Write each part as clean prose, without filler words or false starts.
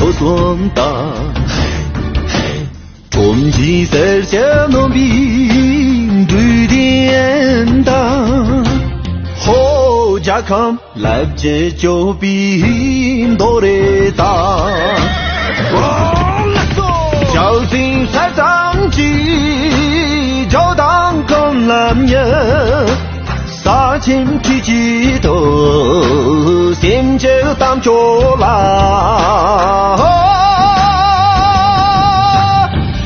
저 손다 봄지 살자 넘빈 뒤디엔다 호작함 랍제 조빈 노래다 저신 살상지 저당 건남녀 사침 지지도 심지어 땀 졸라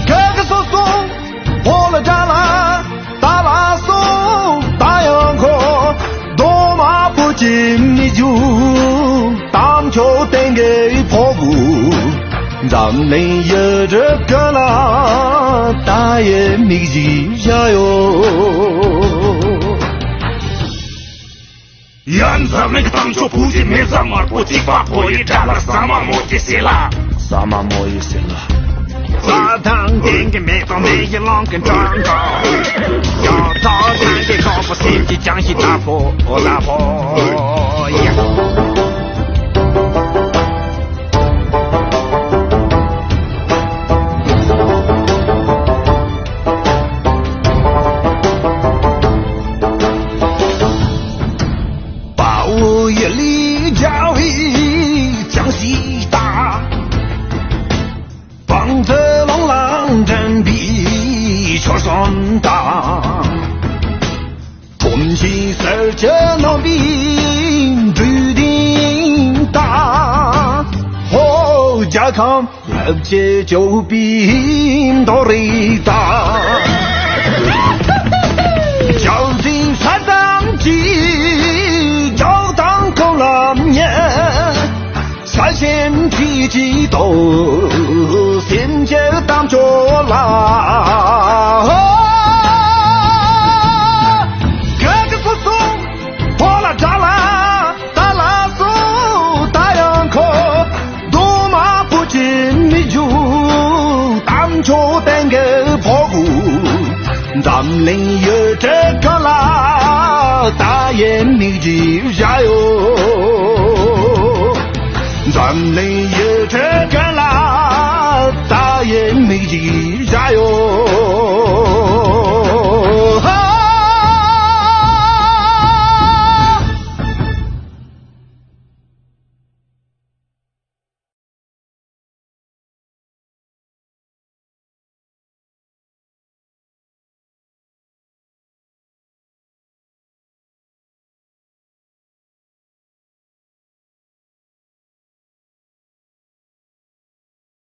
그것도 볼라잖아 따라서 다양고 도마 부짐니주 땀조 땡게 포부 잠내 여적거나 따에 미지자요 Янзарный там, что пути не замар, пути попои, джала самому села. Самому села. Задang деньги метом не лонкен джанго. Я задang деньги по симки джанхи тапо, олапо.夜里交易江西大，帮着龙狼真比철선大，봄시 살자 넘빈 뒤딘大，호작함 랍제 조빈 도리다，저신 사장지三线提起都先接当着啦，哥哥叔叔破了栅栏，打拉苏大洋口，多马不进米酒，当着等个破鼓，咱们有这个啦，大雁你记下哟。